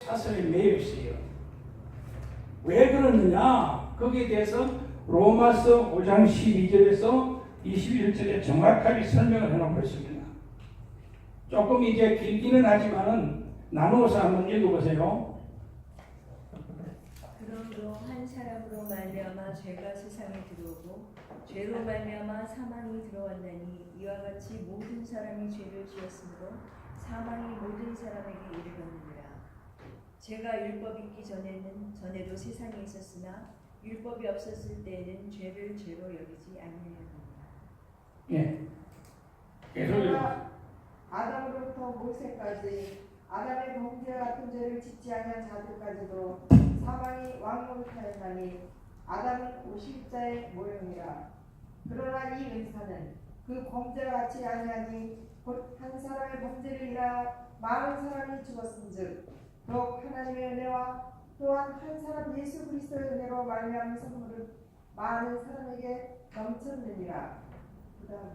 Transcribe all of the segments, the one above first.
사슬에 매여 있어요. 왜 그러느냐? 거기에 대해서 로마서 5장 12절에서 21절에 정확하게 설명을 해놓고 있습니다. 조금 이제 길기는 하지만은 나누어서 한번 읽어보세요. 그러므로 한 사람으로 말미암아 죄가 세상에 들어오고 죄로 말미암아 사망이 들어왔나니 이와 같이 모든 사람이 죄를 지었으므로 사망이 모든 사람에게 이르렀느니라. 죄가 율법이 있기 전에도 세상에 있었으나 율법이 없었을 때에는 죄를 죄로 여기지 아니하였느니라. 예. 그러나 아담으로부터 모세까지 아담의 범죄와 같은 죄를 짓지 아니한 자들까지도 사망이 왕노릇하였나니 아담은 50자의 모형이라. 그러나 이 은사는 그 범죄와 같이 아니하니 곧 한 사람의 범죄를 인하여 많은 사람이 죽었은즉 더욱 하나님의 은혜와 또한 한 사람 예수 그리스도의 은혜로 말미암은 선물은 많은 사람에게 넘쳤느니라. 그다음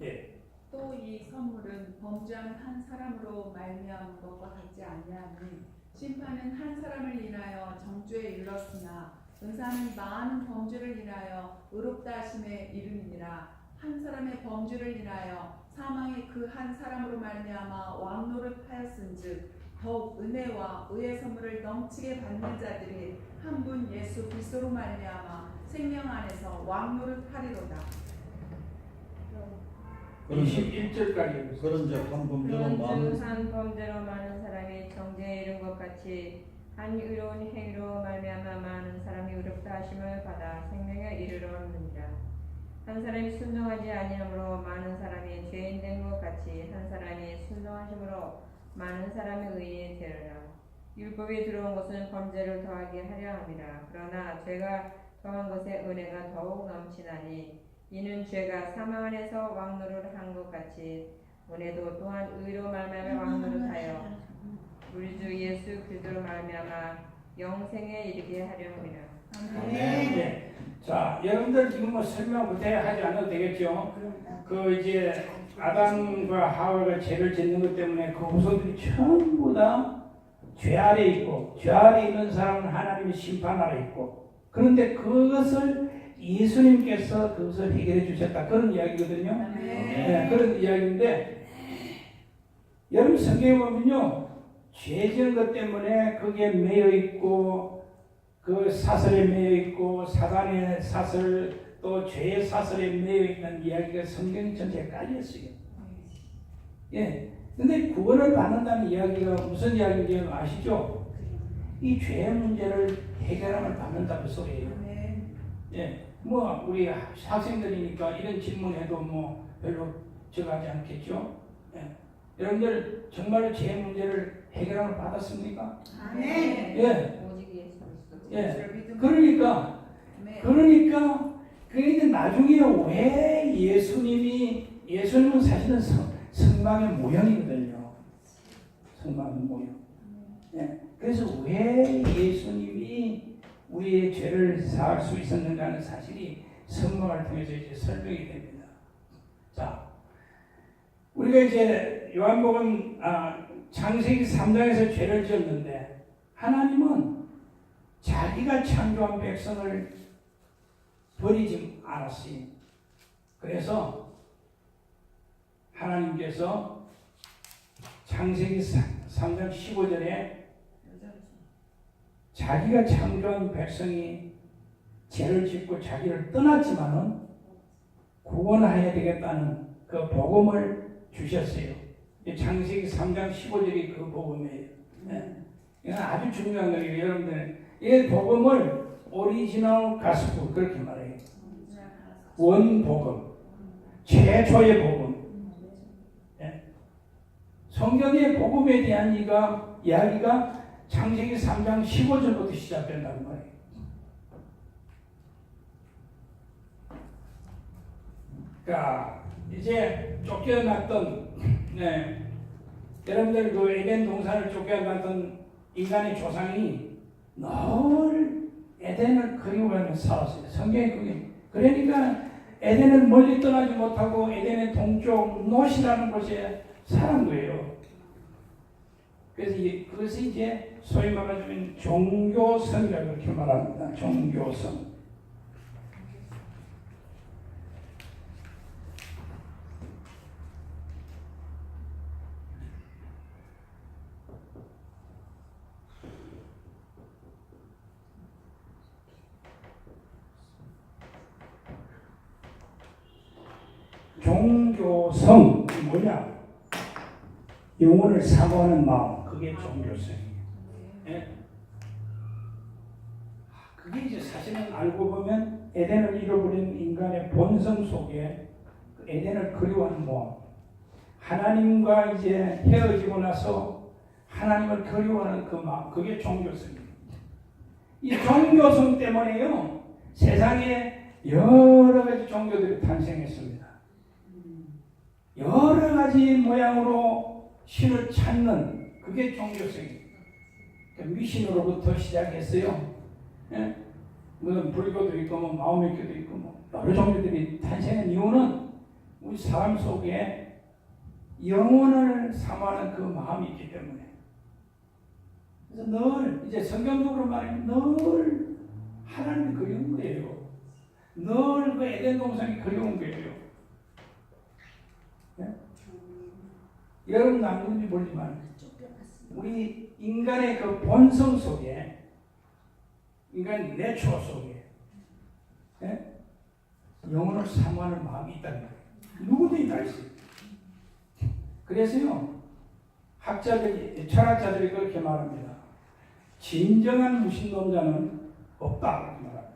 예. 또 이 선물은 범죄한 한 사람으로 말미암은 것과 같지 아니하니 심판은 한 사람을 인하여 정죄에 이르렀으나 은사는 많은 범죄를 인하여 의롭다 하심에 이름이니라. 한 사람의 범죄를 인하여 사망이 그 한 사람으로 말미암아 왕노릇하였은즉 더욱 은혜와 의의 선물을 넘치게 받는 자들이 한 분 예수 그리스도로 말미암아 생명 안에서 왕노릇하리로다. 21절까지 그런즉 한 범죄로 많은 한 범죄로 많은 사람이 정죄에 이른 것 같이 한 의로운 행위로 말미암아 많은 사람이 의롭다 하심을 받아 생명에 이르렀느니라. 한 사람이 순종하지 아니함으로 많은 사람이 죄인 된 것 같이 한 사람이 순종하심으로 많은 사람이 의인이 되리라. 율법이 들어온 것은 범죄를 더하게 하려 함이라. 그러나 죄가 더한 것에 은혜가 더욱 넘치나니 이는 죄가 사망 안에서 왕노릇을 한 것 같이 은혜도 또한 의로 말미암아 왕노릇하여 우리 주 예수 그리스도로 말미암아 영생에 이르게 하려 함이라. 네. 자, 여러분들 지금 뭐 설명 못해 하지 않아도 되겠죠? 그 이제 아담과 하와가 죄를 짓는 것 때문에 그 후손들이 전부 다 죄 아래 있고 죄 아래 있는 사람은 하나님의 심판 아래 있고 그런데 그것을 예수님께서 그것을 해결해 주셨다 그런 이야기거든요. 네, 그런 이야기인데 여러분 성경에 보면요 죄 지은 것 때문에 거기에 매여 있고 그 사슬에 매여 있고 사단의 사슬 또 죄의 사슬에 매여 있는 이야기가 성경 전체에 깔려 있어요. 예. 근데 구원을 받는다는 이야기가 무슨 이야기인지 아시죠? 이 죄의 문제를 해결함을 받는다는 소리예요. 예. 뭐 우리 학생들이니까 이런 질문해도 뭐 별로 저거하지 않겠죠? 예. 여러분들 정말 죄의 문제를 해결함을 받았습니까? 예. 오직 예수 그리스도. 예. 그러니까 나중에 왜 예수님은 사실은 성막의 모형이거든요. 성막의 모형. 예. 그래서 왜 예수님이 우리의 죄를 사할 수 있었는가 하는 사실이 성막을 통해서 이제 설명이 됩니다. 자, 우리가 이제 요한복음 창세기 3장에서 죄를 지었는데 하나님은 자기가 창조한 백성을 버리지 않았어요. 그래서 하나님께서 창세기 3장 15절에 자기가 창조한 백성이 죄를 짓고 자기를 떠났지만은 구원해야 되겠다는 그 복음을 주셨어요. 창세기 3장 15절이 그 복음이에요. 네. 이건 아주 중요한 거예요. 여러분들 이 복음을 오리지널 가스펠 그렇게 말해요. 원복음, 최초의 복음. 네. 성경의 복음에 대한 이야기가 창세기 3장 15절부터 시작된다는 거예요. 그러니까 이제 쫓겨났던 여러분들 그 에덴 동산을 쫓겨났던 인간의 조상이 늘 에덴을 그리워하며 살았어요. 성경에 그게 그러니까 에덴을 멀리 떠나지 못하고 에덴의 동쪽 노시라는 곳에 사는 거예요. 그래서 이제 소위 말하자면 종교성이라고 이렇게 말합니다. 종교성. 종교성 뭐냐? 영혼을 사모하는 마음, 그게 종교성이에요. 예? 그게 이제 사실은 알고 보면 에덴을 잃어버린 인간의 본성 속에 그 에덴을 그리워하는 마음, 하나님과 이제 헤어지고 나서 하나님을 그리워하는 그 마음, 그게 종교성이에요. 이 종교성 때문에요, 세상에 여러 가지 종교들이 탄생했습니다. 여러 가지 모양으로 신을 찾는 그게 종교성입니다. 미신으로부터 시작했어요. 예? 무슨 불교도 있고 뭐 마오메교도 있고 뭐 여러 종교들이 탄생한 이유는 우리 삶 속에 영혼을 사모하는 그 마음이 있기 때문에. 그래서 늘 이제 성경적으로 말하면 늘 하나님이 그리운 거예요. 늘 그 에덴 동산이 그리운 거예요. 예? 여러분 안 그런지 모르지만 우리 인간의 그 본성 속에, 인간 내추럴 속에, 예? 영혼을 사모하는 마음이 있다는 거예요. 누구든지 다 있어요. 그래서요, 학자들이, 철학자들이 그렇게 말합니다. 진정한 무신론자는 없다, 그렇게 말합니다.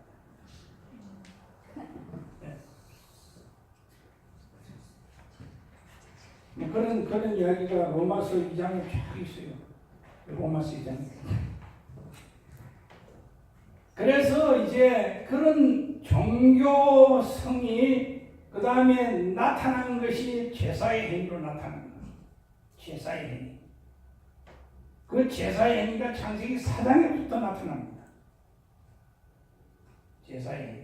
예. 그런 이야기가 로마서 2장에 쫙 있어요. 로마서 2장에. 그래서 이제 그런 종교성이 그 다음에 나타난 것이 제사의 행위로 나타난 거예요. 제사의 행위. 그 제사의 행위가 창세기 4장에부터 나타납니다. 제사의 행위.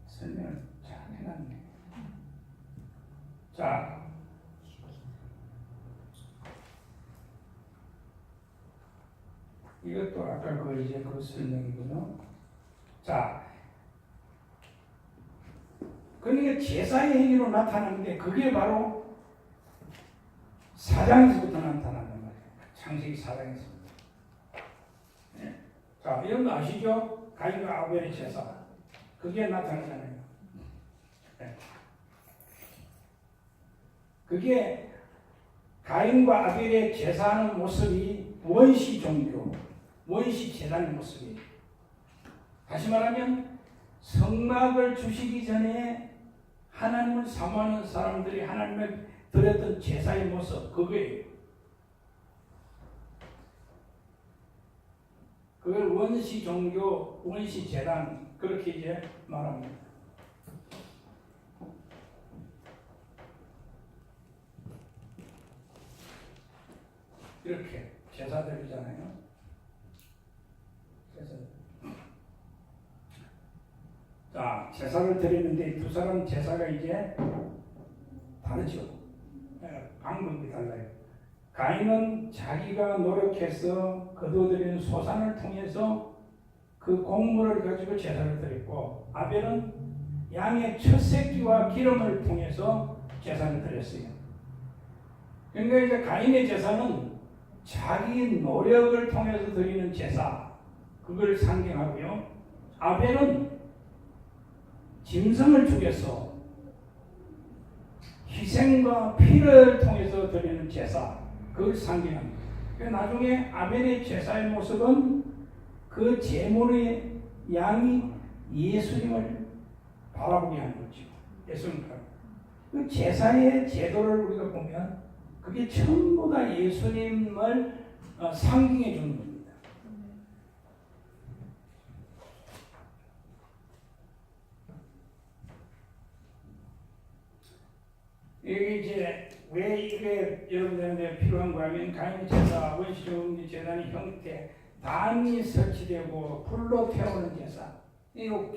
설명을 잘 해놨네. 자, 이것도 아까 그 이제 그 설명이군요. 자, 그러니까 제사의 행위로 나타나는데 그게 바로 4장에서부터 나타나는 거예요. 창세기 4장에서부터. 네. 자, 이런 거 아시죠? 가인과 아벨의 제사. 그게 나타나잖아요. 네. 그게 가인과 아벨의 제사하는 모습이 원시 종교, 원시 제단의 모습이에요. 다시 말하면 성막을 주시기 전에 하나님을 사모하는 사람들이 하나님을 드렸던 제사의 모습, 그거예요. 그걸 원시 종교, 원시 제단, 그렇게 이제 말합니다. 이렇게 제사드리잖아요. 자, 제사를 드리는데 두 사람 제사가 이제 다르죠. 방법이 달라요. 가인은 자기가 노력해서 거둬들이는 소산을 통해서 그 곡물을 가지고 제사를 드렸고, 아벨은 양의 첫 새끼와 기름을 통해서 제사를 드렸어요. 그러니까 이제 가인의 제사는 자기 노력을 통해서 드리는 제사, 그걸 상징하고요. 아벨은 짐승을 죽여서 희생과 피를 통해서 드리는 제사, 그걸 상징합니다. 그러니까 나중에 아벨의 제사의 모습은 그 제물의 양이 예수님을 바라보게 하는 거죠. 예수님을 바라보게. 그 제사의 제도를 우리가 보면 그게 전부 다 예수님을 상징해 주는 겁니다. 이게 이제 왜 이게 여러분들한테 필요한가 하면 가인 제사, 원시종 제단의 형태, 단이 설치되고 불로 태우는 제사. 이거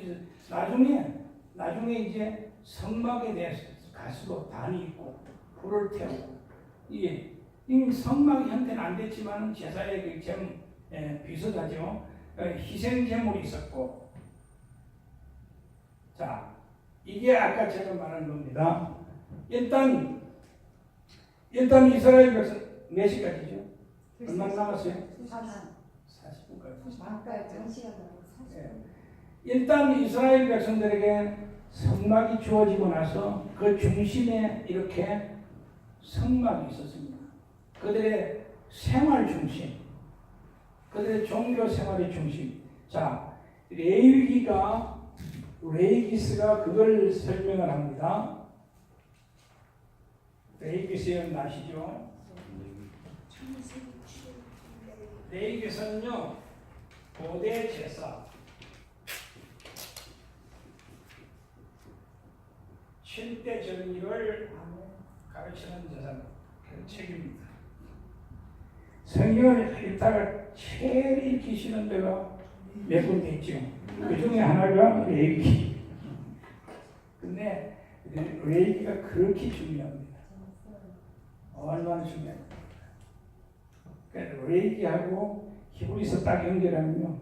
나중에 나중에 이제 성막에 대해서 가수도 단이 있고 불을 태우고 이게 이미 성막 형태는 안 됐지만 제사의 비슷하죠. 희생 제물이 있었고, 자 이게 아까 제가 말한 겁니다. 일단 이스라엘 백성 몇 시까지죠? 얼마 남았어요? 40분까지. 아까 정시간 남았어요. 일단 이스라엘 백성들에게 성막이 주어지고 나서 그 중심에 이렇게 성막이 있었습니다. 그들의 생활 중심, 그들의 종교 생활의 중심. 자, 레위기스가 그걸 설명을 합니다. 레위기스는 아시죠? 레위기스는요, 고대 제사, 7대 절기를 가르치는 그 책입니다. 성경을 읽다가 제일 읽기 싫은 데가 몇 군데 있죠. 그 중에 하나가 레위기. 근데 레위기가 그렇게 중요합니다. 얼마나 중요합니다. 그러니까 레위기하고 히브리서 딱 연결하면요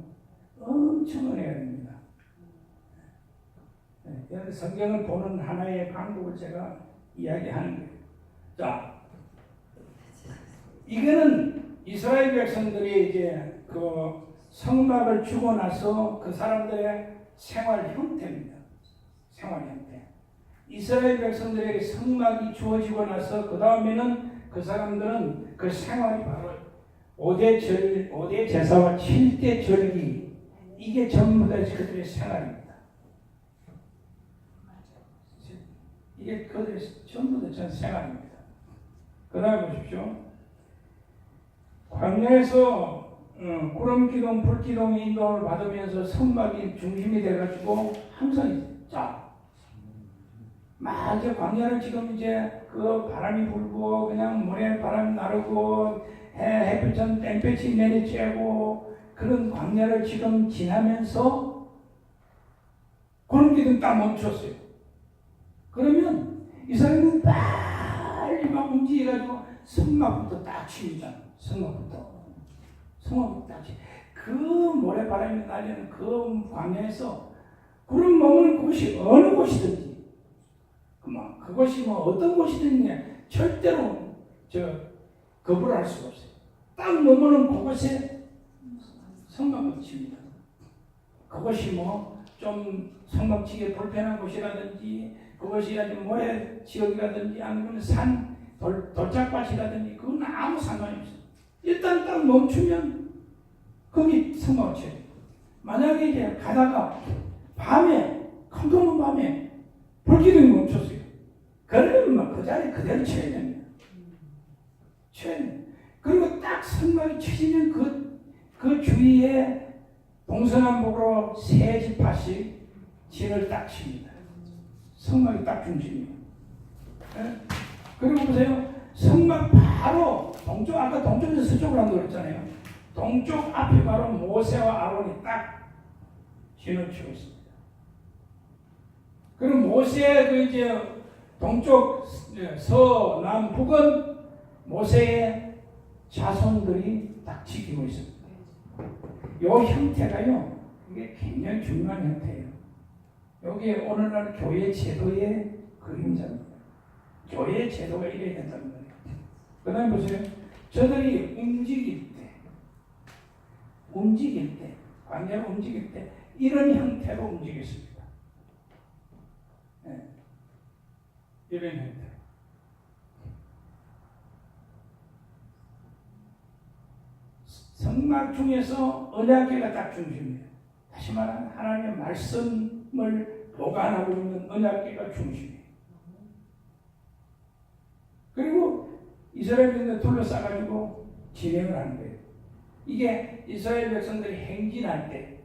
엄청 은혜가 됩니다. 성경을 보는 하나의 방법을 제가 이야기하는 거예요. 자, 이거는 이스라엘 백성들이 이제 그 성막을 주고 나서 그 사람들의 생활 형태입니다. 생활 형태. 이스라엘 백성들에게 성막이 주어지고 나서 그 다음에는 그 사람들은 그 생활이 바로 5대 제사와 7대 절기, 이게 전부 다 그들의 생활입니다. 이게 그들의 전부 다 생활입니다. 그 다음에 보십시오. 광야에서 구름기둥, 불기둥의 인도를 받으면서 성막이 중심이 돼가지고 항상 막 이제 광야를 지금 이제 그 바람이 불고 그냥 모래 바람이 나르고 햇빛은 땡볕이 내리쬐고 그런 광야를 지금 지나면서 구름기둥 딱 멈췄어요. 그러면 이 사람은 빨리 막 움직여가지고 성막부터 딱 칩니다. 성막부터 딱 치. 그 모래바람이 날리는 그 광야에서 구름 머무는 곳이 어느 곳이든지 그것이 뭐 어떤 곳이든지 절대로 거부를 할 수가 없어요. 딱 머무는 그곳에 성막을 칩니다. 그것이 뭐 좀 성막치기 불편한 곳이라든지 그것이 아주 모래 지역이라든지 아니면 산 돌짝밭이라든지 그건 아무 상관이 없어요. 일단 딱 멈추면 거기 성막을 쳐요. 만약에 이제 가다가 밤에 컴컴한 밤에 불기둥이 멈췄어요. 그러면 그 자리에 그대로 쳐야 됩니다. 쳐야 됩니다. 그리고 딱 성막이 쳐지면 그 주위에 동서남북으로 세 지파씩 진을 딱 칩니다. 성막이 딱 중심이에요. 네? 그리고 보세요. 성막 바로 동쪽, 아까 동쪽에서 서쪽으로 한다고 그랬잖아요. 동쪽 앞에 바로 모세와 아론이 딱 진을 치고 있습니다. 그럼 모세의 그 이제 동쪽, 서남, 북은 모세의 자손들이 딱 지키고 있습니다. 이 형태가요, 이게 굉장히 중요한 형태예요. 여기 오늘날 교회 제도의 그림자입니다. 교회 제도가 이래야 된다는 거예요. 그 다음에 보세요. 저들이 움직일 때, 관계를 움직일 때, 이런 형태로 움직였습니다. 네. 이런 형태. 성막 중에서 언약궤가 딱 중심이에요. 다시 말하면 하나님의 말씀을 보관하고 있는 언약궤가 중심이에요. 그리고 이스라엘인들 둘러싸가지고 진행을 하는 거예요. 이게 이스라엘 백성들이 행진할 때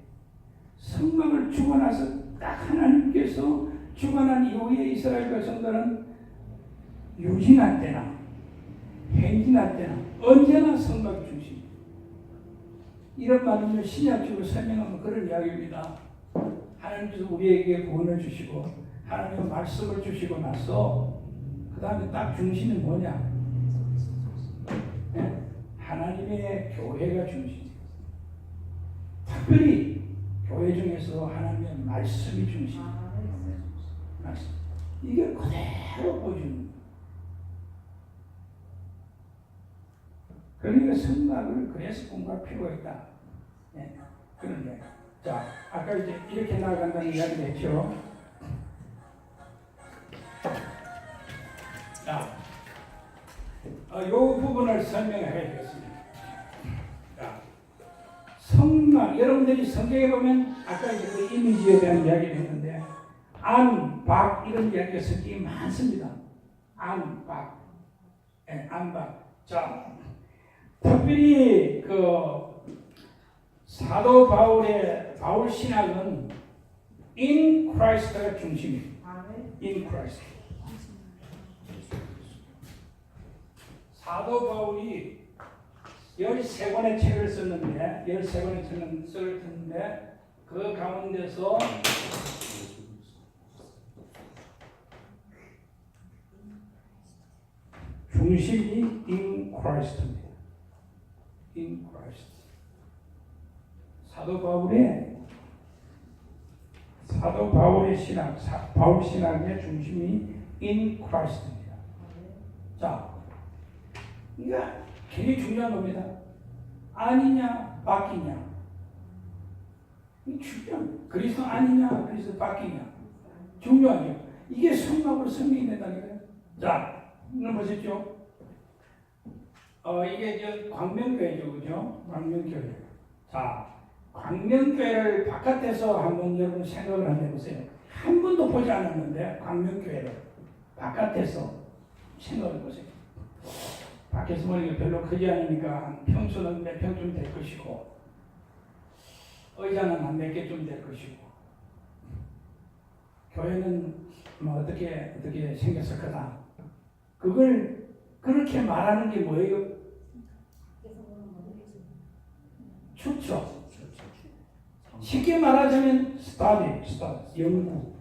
성막을 주고 나서 딱 하나님께서 주고 난 이후에 이스라엘 백성들은 유진할 때나 행진할 때나 언제나 성막이 중심이에요. 이런 말을 신약적으로 설명하면 그런 이야기입니다. 하나님께서 우리에게 구원을 주시고 하나님의 말씀을 주시고 나서 그 다음에 딱 중심이 뭐냐? 네? 하나님의 교회가 중심이에요. 특별히 교회 중에서 하나님의 말씀이 중심이에요. 말씀. 이게 그대로 보여주는 거예요. 그러니까 성막을 그래서 공부할 필요가 있다. 네. 그런데 자, 아까 이제 이렇게 나아간다는 이야기를 했죠. 자, 이 부분을 설명해야겠습니다. 자, 성막, 여러분들이 성경에 보면 아까 이제 그 이미지에 대한 이야기를 했는데 안, 박 이런 이야기가 성경에 많습니다. 안, 박, 안, 박. 자, 특별히 그 사도 바울 신학은 in Christ가 중심입니다. in Christ. 사도 바울이 13권의 책을 썼는데 그 가운데서 중심이 in Christ입니다. in Christ. 사도 바울의 신학, 바울 신학의 중심이 in Christ입니다. 자, 이거 굉장히 중요한 겁니다. 아니냐, 바뀌냐. 이 중요한 그리스도 아니냐, 그리스도 바뀌냐. 중요하죠. 이게 성막으로 성경이 된다니까요. 자, 이걸 보셨죠? 이게 이제 광명교회죠, 그죠? 광명교회. 자, 광명교회를 바깥에서 한번 여러분 생각을 한번 해보세요. 한 번도 보지 않았는데 광명교회를 바깥에서 생각을 해보세요. 밖에서 보니까 별로 크지 않으니까 평수는 몇 평쯤 될 것이고 의자는 한 몇 개쯤 될 것이고 교회는 뭐 어떻게 생겼을 거다. 그걸 그렇게 말하는 게 뭐예요? 추측. 쉽게 말하자면 study, 연구.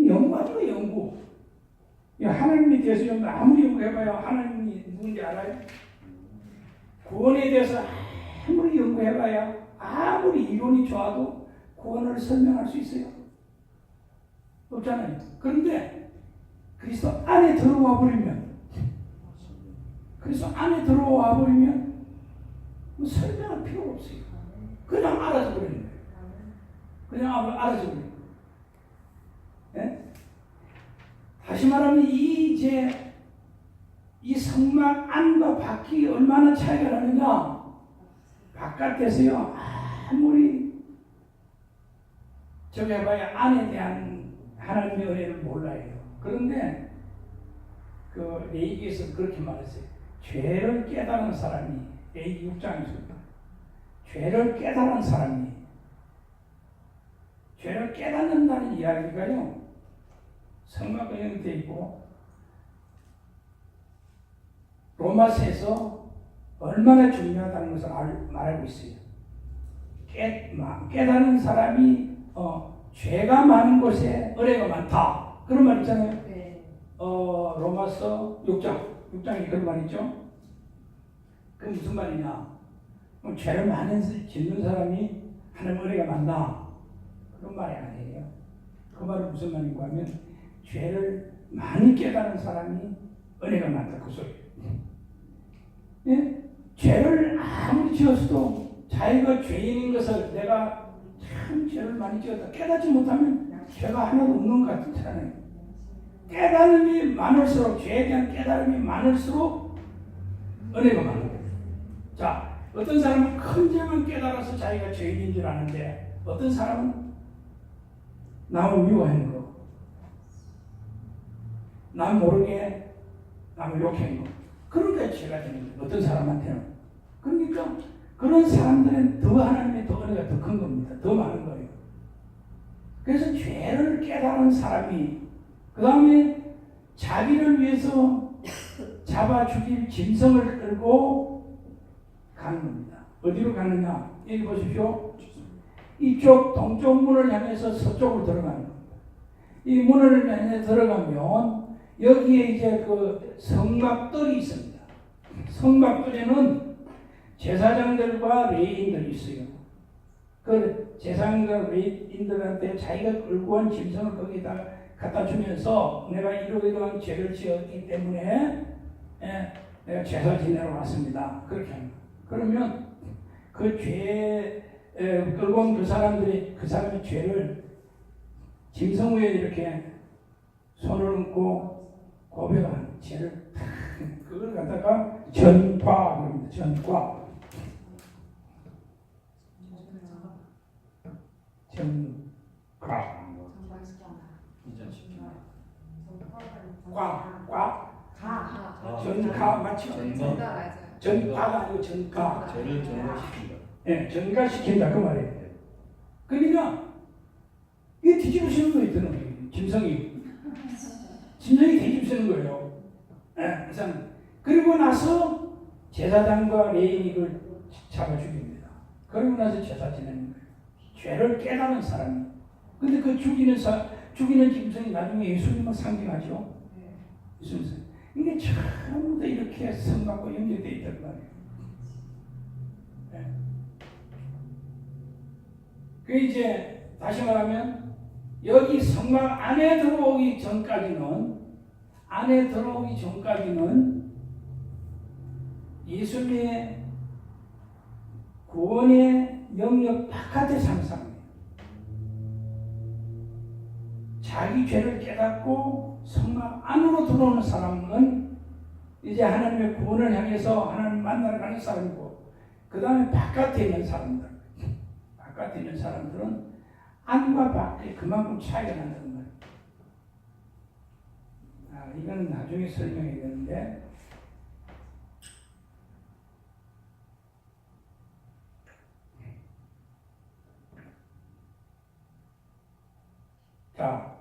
연구하죠, 연구. 하나님에 대해서 좀 아무리 연구해봐요. 하나님이 누군지 알아요? 구원에 대해서 아무리 연구해봐야 아무리 이론이 좋아도 구원을 설명할 수 있어요? 없잖아요. 그런데 그리스도 안에 들어와 버리면 뭐 설명할 필요가 없어요. 그냥 알아서 버리는 거예요. 그냥 알아서 버리는 거예요. 네? 다시 말하면 이 성막 안과 밖이 얼마나 차이가 나느냐. 바깥에서요 아무리 저기 해봐야 안에 대한 하나님의 은혜를 몰라요. 그런데 그 레위기에서 그렇게 말했어요. 죄를 깨달은 사람이 레위기 6장에서 죄를 깨달은 사람이 죄를 깨닫는다는 이야기가요 성막과 연결되어 있고 로마서에서 얼마나 중요하다는 것을 말하고 있어요. 깨닫는 사람이 죄가 많은 곳에 은혜가 많다. 그런 말 있잖아요. 네. 로마서 6장에 그런 말 있죠. 그 무슨 말이냐? 죄를 많이 짓는 사람이 하나님 은혜가 많다. 그런 말이 아니에요. 그 말은 무슨 말인가 하면 죄를 많이 깨닫는 사람이 은혜가 많다. 그 소리예요. 예? 죄를 아무리 지었어도 자기가 죄인인 것을 내가 참 죄를 많이 지었다 깨닫지 못하면 죄가 하나도 없는 것 같잖아요. 깨달음이 많을수록 죄에 대한 깨달음이 많을수록 은혜가 많은 거예요. 자, 어떤 사람은 큰 죄만 깨달아서 자기가 죄인인 줄 아는데 어떤 사람은 남을 미워하는 거, 남 모르게 남을 욕하는 거, 그런 게 죄가 되는 거예요. 어떤 사람한테는. 그러니까 그런 사람들은 더 하나님의 더 은혜가 더 큰 겁니다. 더 많은 거예요. 그래서 죄를 깨달은 사람이 그 다음에 자기를 위해서 잡아 죽일 짐승을 끌고 가는 겁니다. 어디로 가느냐? 여기 보십시오. 이쪽 동쪽 문을 향해서 서쪽으로 들어가는 겁니다. 이 문을 향해 들어가면 여기에 이제 그 성막들이 있습니다. 성막들에는 제사장들과 레위인들이 있어요. 그 제사장과 레위인들한테 자기가 끌고 온 짐승을 거기다 갖다 주면서 내가 이러이러한 죄를 지었기 때문에 내가 제사 지내러 왔습니다. 그렇게 합니다. 그러면 그 죄 끌고 온 그 사람들이 그 사람의 죄를 짐승 위에 이렇게 손을 얹고 고백하는 죄를 그걸 갖다가 전과 그럽니다. 전과 전가 맞죠? 전가가 아니고 전가. 죄를 전가시킨다. 예, 전가시킨다 그 말이에요. 그러니까 이게 뒤집으시는 거예요, 저는 짐승이 뒤집으시는 거예요. 예, 그리고 나서 제사장과 레인이 이걸 잡아 죽입니다. 그리고 나서 제사 지내는 거예요. 죄를 깨닫는 사람이. 근데 그 죽이는 짐승이 나중에 예수님을 상징하죠. 예수님. 이게 전부 다 이렇게 성막과 연결되어 있단 말이에요. 네. 그 이제 다시 말하면 여기 성막 안에 들어오기 전까지는 예수님의 구원의 영역 바깥의 상상이에요. 자기 죄를 깨닫고 성막 안으로 들어오는 사람은 이제 하나님의 구원을 향해서 하나님 만나러 가는 사람이고, 그 다음에 바깥에 있는 사람들은 안과 밖에 그만큼 차이가 난다는 말이에요. 이거는 나중에 설명해야 되는데, 자,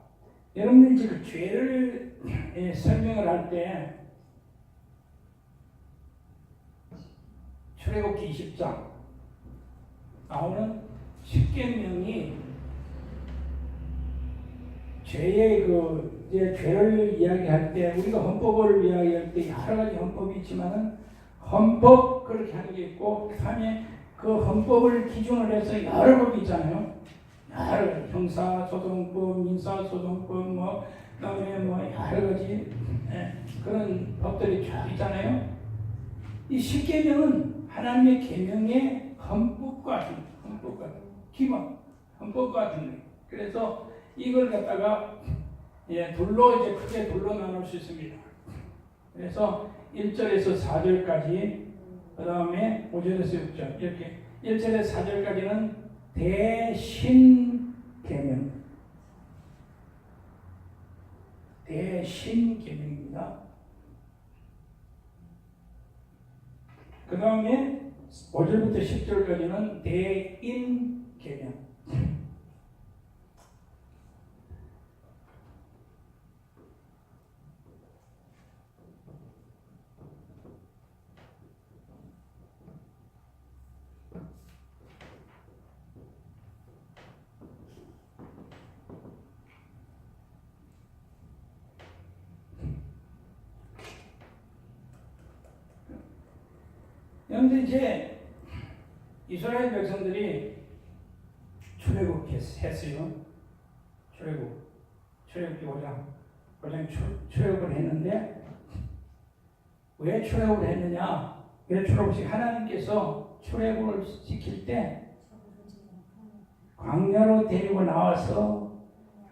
여러분들 지금 죄를 설명을 할 때 출애굽기 20장 나오는 십계명이 죄의 이제 죄를 이야기할 때 우리가 헌법을 이야기할 때 여러 가지 헌법이 있지만은 헌법 그렇게 하는 게 있고, 그다음에 그 헌법을 기준으로 해서 여러 법이 있잖아요. 형사소송법, 민사소송법, 그다음에 여러 가지 그런 법들이 쫙 있잖아요. 이 십계명은 하나님의 계명의 헌법과 기본 헌법과 같은 거예요. 그래서 이걸 갖다가 둘로 이제 크게 둘로 나눌 수 있습니다. 그래서 1절에서 4절까지, 그 다음에 5절에서 6절 이렇게 1절에서 4절까지는 대신계명입니다. 그 다음에 5절부터 10절까지는 대인계명. 그런데 이제 이스라엘 백성들이 출애굽했어요. 출애굽기 5장 출애굽을 했는데, 왜 출애굽을 했느냐? 왜 출애굽을 하나님께서 출애굽을 시킬 때 광야로 데리고 나와서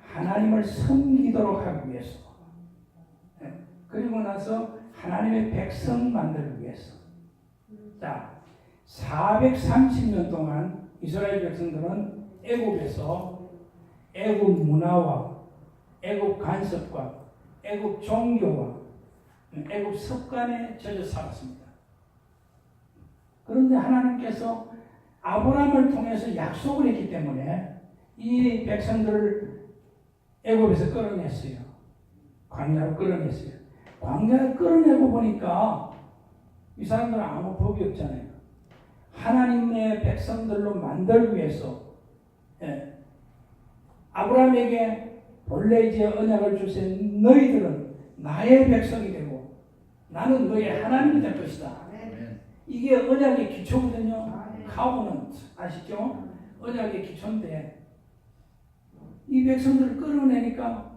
하나님을 섬기도록 하기 위해서, 그리고 나서 하나님의 백성 만들기 위해서. 자, 430년 동안 이스라엘 백성들은 애굽에서 애굽 문화와 애굽 간섭과 애굽 종교와 애굽 습관에 젖어 살았습니다. 그런데 하나님께서 아브라함을 통해서 약속을 했기 때문에 이 백성들을 애굽에서 끌어냈어요. 광야로 끌어냈어요. 광야를 끌어내고 보니까 이 사람들은 아무 법이 없잖아요. 하나님의 백성들로 만들기 위해서 아브라함에게 본래 이제 언약을 주신 너희들은 나의 백성이 되고 나는 너의 하나님이 될 것이다. 이게 언약의 기초거든요. 카우넌트 아시죠? 언약의 기초인데 이 백성들을 끌어내니까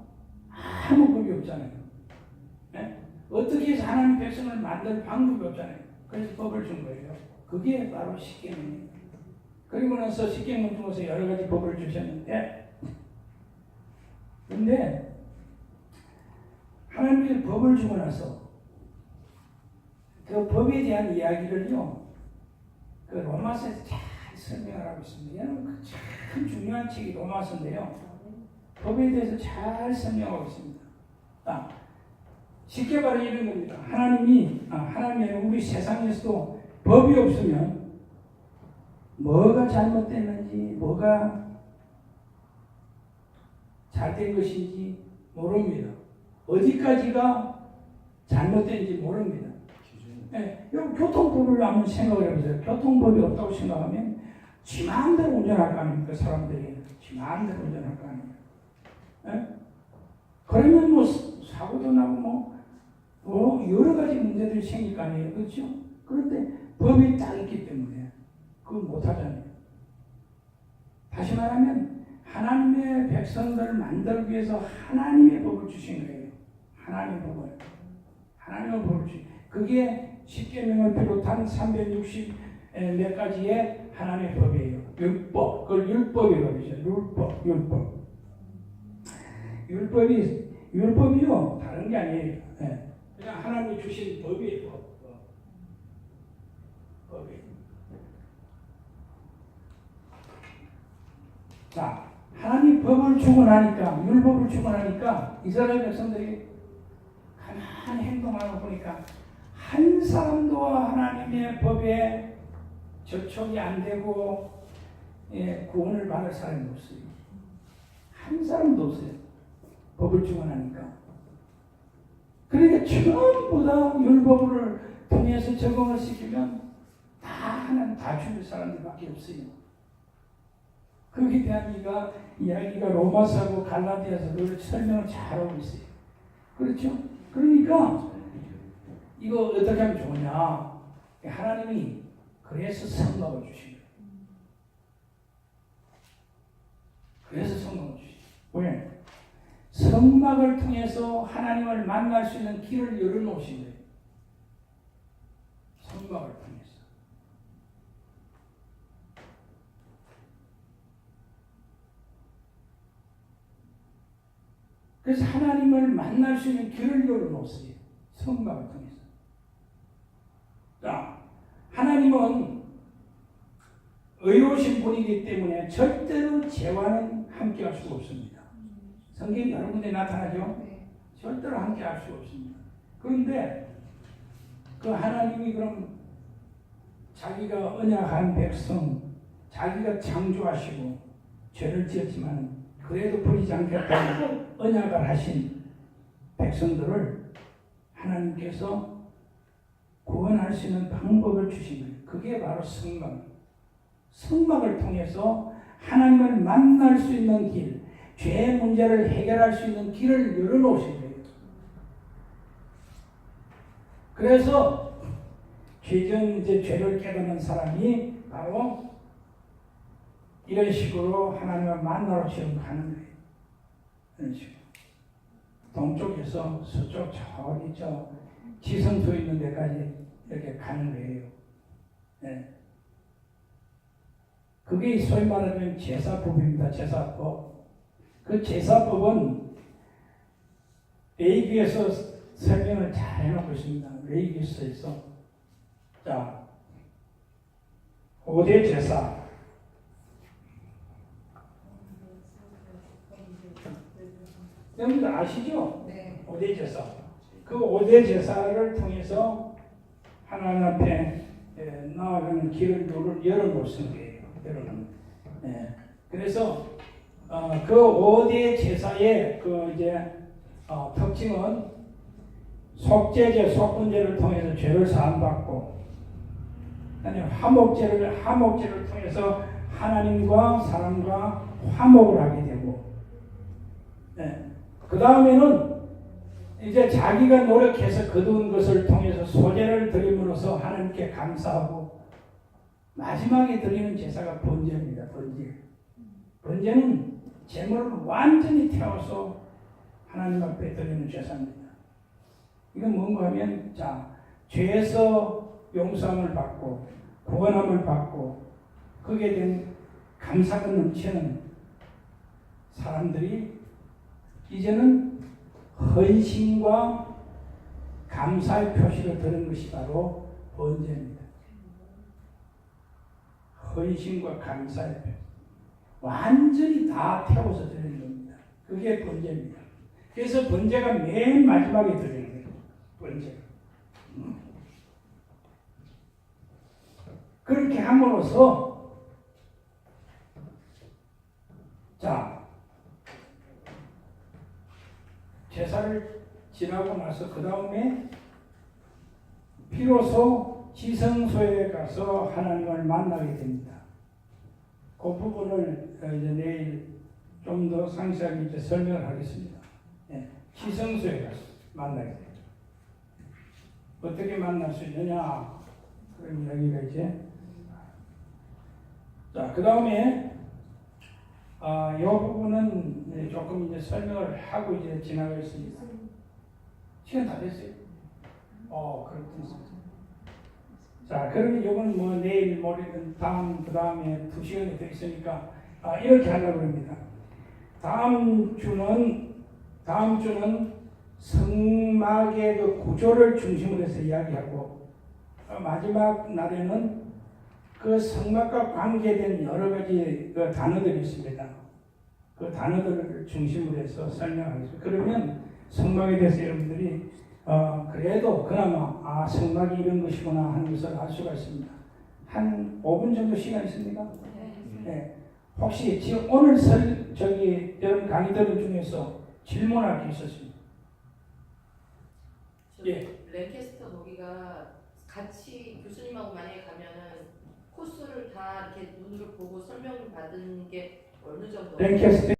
아무 법이 없잖아요. 네? 어떻게 해서 하나님 백성을 만들 방법이 없잖아요. 그래서 법을 준 거예요. 그게 바로 십계명이에요. 그리고 나서 십계명 중에서 여러 가지 법을 주셨는데 근데 하나님께서 법을 주고 나서 그 법에 대한 이야기를요 그 로마서에서 잘 설명을 하고 있습니다. 여러분 참 중요한 책이 로마서인데요. 법에 대해서 잘 설명하고 있습니다. 쉽게 말해 이런 겁니다. 하나님의 우리 세상에서도 법이 없으면 뭐가 잘못됐는지 뭐가 잘된 것인지 모릅니다. 어디까지가 잘못된지 모릅니다. 네, 교통법을 한번 생각을 해보세요. 교통법이 없다고 생각하면 지 마음대로 운전할 거 아닙니까? 사람들이 지 마음대로 운전할 거 아닙니까? 네? 그러면 뭐 사고도 나고 뭐 여러 가지 문제들이 생길 거 아니에요. 그렇죠? 그런데 법이 딱 있기 때문에 그걸 못하잖아요. 다시 말하면 하나님의 백성들을 만들기 위해서 하나님의 법을 주신 거예요. 하나님의 법을 주신 그게 십계명을 비롯한 360 몇 가지의 하나님의 법이에요. 율법, 그걸 율법이라고 그러죠. 율법이요 다른 게 아니에요. 그냥 하나님이 주신 법이에요. 법이. 자, 하나님 법을 주고 나니까 율법을 주고 나니까 이스라엘 백성들이 가만히 행동하고 보니까 한 사람도 하나님의 법에 저촉이 안 되고 구원을 받을 사람이 없어요. 한 사람도 없어요. 법을 주고 나니까. 그러니까 전부 다 율법을 통해서 적응을 시키면 다 하나님 다 죽일 사람들밖에 없어요. 거기에 대한 이야기가 로마서하고 갈라디아서 늘 설명을 잘하고 있어요. 그렇죠? 그러니까 이거 어떻게 하면 좋으냐? 하나님이 그래서 성막을 주신 거예요. 그래서 성막을 주신 거예요. 왜? 성막을 통해서 하나님을 만날 수 있는 길을 열어놓으신 거예요. 성막을 통해서. 그래서 하나님을 만날 수 있는 길을 열어놓으세요. 성막을 통해서. 자, 하나님은 의로우신 분이기 때문에 절대로 죄와는 함께할 수가 없습니다. 성경이 여러 군데 나타나죠? 절대로 함께할 수가 없습니다. 그런데 그 하나님이 그럼 자기가 언약한 백성, 자기가 창조하시고 죄를 지었지만 그래도 버리지 않겠다고 언약을 하신 백성들을 하나님께서 구원할 수 있는 방법을 주신 거예요. 그게 바로 성막. 성막을 통해서 하나님을 만날 수 있는 길, 죄의 문제를 해결할 수 있는 길을 열어놓으신 거예요. 그래서 죄를 깨닫는 사람이 바로 이런 식으로 하나님을 만나러 지금 가는 거예요. 이런 식으로. 동쪽에서 서쪽 저기 지성소 있는 데까지 이렇게 가는 거예요. 네. 그게 소위 말하면 제사법입니다. 제사법. 그 제사법은 레위기에서 설명을 잘 해놓고 있습니다. 레위기서에서. 자, 5대 제사. 여러분들 아시죠? 네. 5대 제사. 그 5대 제사를 통해서 하나님 앞에 나아가는 길을 열어놓으신 거예요. 그래서 그 5대 제사의 그 이제 특징은 속죄제, 속분제를 통해서 죄를 사함받고, 아니 화목제를 통해서 하나님과 사람과 화목을 하게 되고, 그 다음에는 이제 자기가 노력해서 거둔 것을 통해서 소제를 드림으로써 하나님께 감사하고, 마지막에 드리는 제사가 번제입니다. 번제는 재물을 완전히 태워서 하나님 앞에 드리는 제사입니다. 이건 뭔가 하면, 자, 죄에서 용서함을 받고 구원함을 받고 거기에 대한 감사가 넘치는 사람들이 이제는 헌신과 감사의 표시로 드는 것이 바로 번제입니다. 헌신과 감사의 표시. 완전히 다 태워서 드리는 겁니다. 그게 번제입니다. 그래서 번제가 맨 마지막에 드리는 거예요. 번제. 그렇게 함으로써, 자, 제사를 지나고 나서 그 다음에 비로소 지성소에 가서 하나님을 만나게 됩니다. 그 부분을 이제 내일 좀 더 상세하게 이제 설명을 하겠습니다. 지성소에 가서 만나게 됩니다. 어떻게 만날 수 있느냐, 그런 이야기가 이제. 자, 그 다음에 이 부분은 조금 이제 설명을 하고 이제 지나가겠습니다. 시간 다 됐어요? 그렇군요. 자, 그러면 이건 뭐 내일 모레든 그 다음에 2시간이 더 있으니까 이렇게 하려고 합니다. 다음 주는 성막의 그 구조를 중심으로 해서 이야기하고, 마지막 날에는 그 성막과 관계된 여러 가지 그 단어들이 있습니다. 그 단어들을 중심으로 해서 설명하겠습니다. 그러면 성막에 대해서 여러분들이 그래도 그나마 성막이 이런 것이구나 하는 것을 알 수가 있습니다. 한 5분 정도 시간 있습니까? 네. 혹시 지금 오늘 여러분 강의 들은 중에서 질문할 게 있었습니다. 예. 랭캐스터 거기가 같이 교수님하고 만약에 가면은 코스를 다 이렇게 눈으로 보고 설명을 받은 게 어느 정도? 랭캐스터